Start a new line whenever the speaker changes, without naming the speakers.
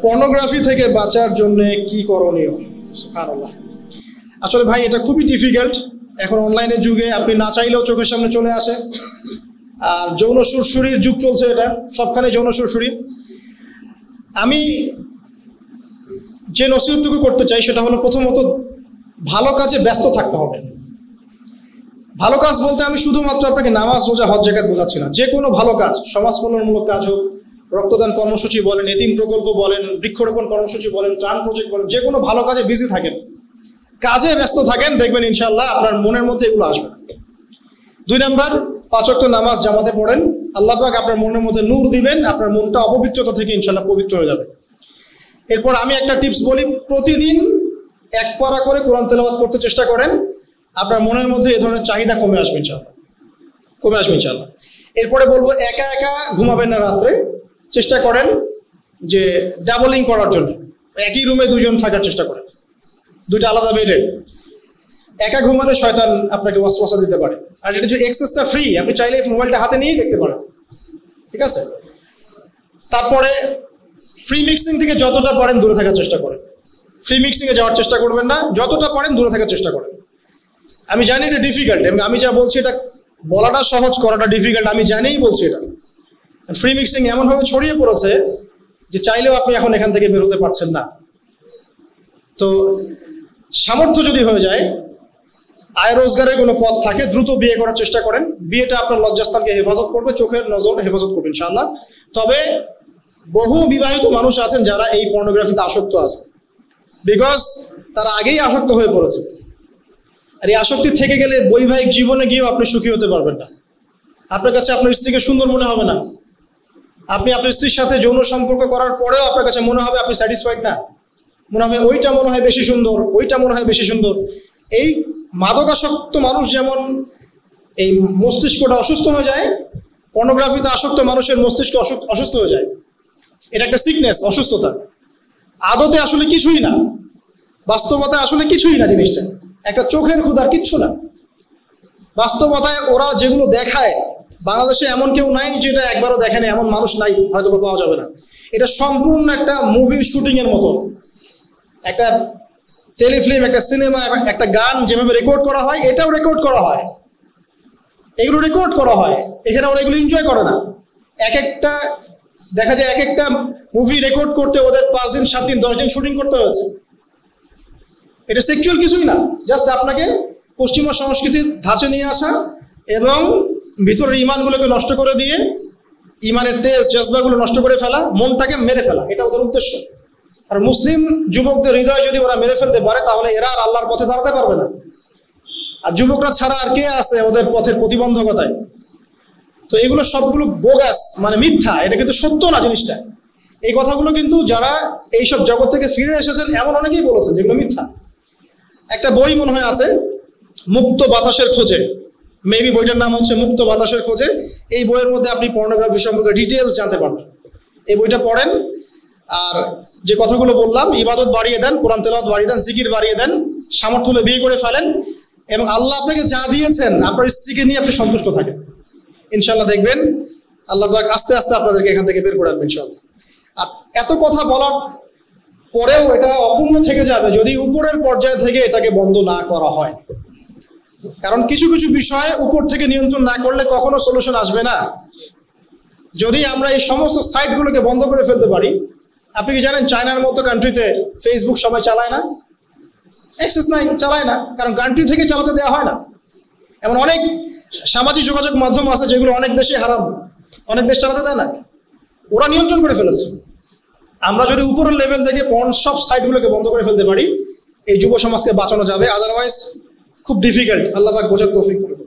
Pornography থেকে বাঁচার জন্য কি করণীয়? সুবহানাল্লাহ। আসলে ভাই এটা খুবই ডিফিকাল্ট। এখন অনলাইনের যুগে আপনি না চাইলেও চোখের সামনে চলে আসে, আর যৌন সুরসুরির যুগ চলছে, এটা সবখানে যৌন সুরসুরি। আমি যে নসিহতটুকু করতে চাই সেটা হলো, প্রথমত ভালো কাজে ব্যস্ত থাকতে হবে। ভালো কাজ বলতে আমি শুধুমাত্র আপনাকে নামাজ, রোজা, হজ, যাকাত বোঝাচ্ছি না। যে কোনো ভালো কাজ, সমাজ কল্যাণমূলক কাজ হোক, রক্তদান কর্মসূচি বলেন, এতিম প্রকল্প বলেন, বৃক্ষরোপণ কর্মসূচি বলেন, ত্রাণ প্রজেক্ট বলেন, যে কোনো ভালো কাজে বিজি থাকেন, কাজে ব্যস্ত থাকেন, দেখবেন ইনশাআল্লাহ আপনার মনের মধ্যে এগুলো আসবে। 2 নাম্বার, 5 ওয়াক্ত নামাজ জামাতে পড়েন। আল্লাহ পাক আপনার মনের মধ্যে নূর দিবেন, আপনার মনটা অপবিত্রতা থেকে ইনশাআল্লাহ পবিত্র হয়ে যাবে। এরপর আমি একটা টিপস বলি, প্রতিদিন 1 পারা করে কোরআন তেলাওয়াত করতে চেষ্টা করেন। আপনার মনের মধ্যে এ ধরনের চাহিদা কমে আসবে ইনশাআল্লাহ। এরপরে বলবো, একা একা ঘুমাবেন না রাত্রে, চেষ্টা করেন যে ডাবলিং করার জন্য একই রুমে 2 জন থাকার চেষ্টা করেন, 2টা আলাদা বেডে। একা ঘুমালে শয়তান আপনাকে ওয়াসওয়াসা দিতে পারে। আর এটা যে এক্সেসটা ফ্রি, আপনি চাইলে মোবাইলটা হাতে নিয়ে দেখতে পারেন, ঠিক আছে? তারপরে ফ্রি মিক্সিং থেকে যতটা পারেন দূরে থাকার চেষ্টা করেন। ফ্রি মিক্সিং এ যাওয়ার চেষ্টা করবেন না, যতটা পারেন দূরে থাকার চেষ্টা করেন। আমি জানি এটা ডিফিকাল্ট, এবং আমি যা বলছি এটা বলাটা সহজ, করাটা ডিফিকাল্ট, আমি জানিই বলছি এটা। ফ্রি মিক্সিং এমনভাবে ছড়িয়ে পড়েছে যে চাইলেও আপনি এখন এখান থেকে বের হতে পারছেন না। তো সামর্থ্য যদি হয়ে যায়, আয় রোজগারের কোনো পথ থাকে, দ্রুত বিয়ে করার চেষ্টা করেন। বিয়েটা আপনার লজ্জাস্থানকে হেফাজত করবে, চোখের নজর হেফাজত করবে ইনশাআল্লাহ। তবে বহু বিবাহিত মানুষ আছেন যারা এই পর্নোগ্রাফিতে আসক্ত আছে, বিকজ তারা আগেই আসক্ত হয়ে পড়েছে। আর এই আসক্তি থেকে গেলে বৈবাহিক জীবনে গিয়েও আপনি সুখী হতে পারবেন না। আপনার কাছে আপনার স্ত্রীকে সুন্দর মনে হবে না। আপনি আপনার স্ত্রীর সাথে যৌন সম্পর্ক করার পরেও আপনার কাছে মনে হবে আপনি স্যাটিসফাইড না, মনে হবে ওইটা মনে হয় বেশি সুন্দর, ওইটা মনে হয় বেশি সুন্দর। এই মাদকাসক্ত মানুষ যেমন এই মস্তিষ্কটা অসুস্থ হয়ে যায়, পর্নোগ্রাফিতে আসক্ত মানুষের মস্তিষ্ক অসুস্থ হয়ে যায়। এটা একটা সিকনেস, অসুস্থতা। আদতে আসলে কিছুই না, বাস্তবতায় আসলে কিছুই না, জিনিসটা একটা চোখের ক্ষুধার, কিচ্ছু না। বাস্তবতায় ওরা যেগুলো দেখায়, বাংলাদেশে এমন কেউ নাই যেটা একবারও দেখেনি, এমন মানুষ নাই, হয়তো পাওয়া যাবে না। এটা সম্পূর্ণ একটা মুভি শুটিং এর মতো, একটা টেলিফিল্ম, একটা সিনেমা, একটা গান যেভাবে রেকর্ড করা হয়, এটাও রেকর্ড করা হয়, এগুলো রেকর্ড করা হয়। এখানে ওরা এগুলো এনজয় করে না। এক একটা দেখা যায়, এক একটা মুভি রেকর্ড করতে ওদের 5 দিন, 7 দিন, 10 দিন শুটিং করতে হয়েছে। এটা সেক্সুয়াল কিছুই না, জাস্ট আপনাকে পশ্চিমা সংস্কৃতির ধাঁচে নিয়ে আসা এবং ভিতরের ইমানগুলোকে নষ্ট করে দিয়ে, ইমানের তেজ জজবাগুলো নষ্ট করে ফেলা, মনটাকে মেরে ফেলা, এটা ওদের উদ্দেশ্য। আর মুসলিম যুবকদের হৃদয় যদি ওরা মেরে ফেলতে পারে, তাহলে এরা আর আল্লাহর পথে দাঁড়াতে পারবে না। আর যুবকরা ছাড়া আর কে আছে ওদের পথের প্রতিবন্ধকতায়? তো এগুলো সবগুলো বোগাস, মানে মিথ্যা, এটা কিন্তু সত্য না জিনিসটা। এই কথাগুলো কিন্তু যারা এইসব জগৎ থেকে ফিরে এসেছেন এমন অনেকেই বলেছেন যেগুলো মিথ্যা। একটা বই মনে হয় আছে, মুক্ত বাতাসের খোঁজে, মেবি বইটার নাম হচ্ছে মুক্ত বাতাসের খোঁজে। এই বইয়ের মধ্যে আপনি পর্নোগ্রাফি সম্পর্কে ডিটেলস জানতে পারবেন। এই বইটা পড়েন, আর যে কথাগুলো বললাম, ইবাদত বাড়িয়ে দেন, কোরআন তেলাওয়াত বাড়িয়ে দেন, জিকির বাড়িয়ে দেন, সামর্থ্য হলে বিয়ে করে ফেলেন, এবং আল্লাহ আপনাকে যা দিয়েছেন আপনার স্ত্রীকে নিয়ে আপনি সন্তুষ্ট থাকেন। ইনশাআল্লাহ দেখবেন আল্লাহ পাক আস্তে আস্তে আপনাদেরকে এখান থেকে বের করে আনবেন ইনশাআল্লাহ। আর এত কথা বলার পরেও এটা অপূর্ণ থেকে যাবে যদি উপরের পর্যায় থেকে এটাকে বন্ধ না করা হয়। কারণ কিছু কিছু বিষয় উপর থেকে নিয়ন্ত্রণ না করলে কখনো সলিউশন আসবে না। যদি আমরা এই সমস্ত সাইটগুলোকে বন্ধ করে ফেলতে পারি, আপনি কি জানেন চায়নার মতো কান্ট্রিতে ফেসবুক সবাই চালায় না, অ্যাক্সেস নাই, চালায় না, কারণ কান্ট্রি থেকে চালাতে দেওয়া হয় না। এমন অনেক সামাজিক যোগাযোগ মাধ্যম আছে যেগুলো অনেক দেশে হারাম, অনেক দেশ চালাতে দেয় না, ওরা নিয়ন্ত্রণ করে ফেলেছে। আমরা যদি উপরের লেভেল থেকে সব সাইটগুলোকে বন্ধ করে ফেলতে পারি, এই যুব সমাজকে বাঁচানো যাবে, আদারওয়াইজ খুব ডিফিকাল্ট। আল্লাহ পাক বোঝার তৌফিক করুন।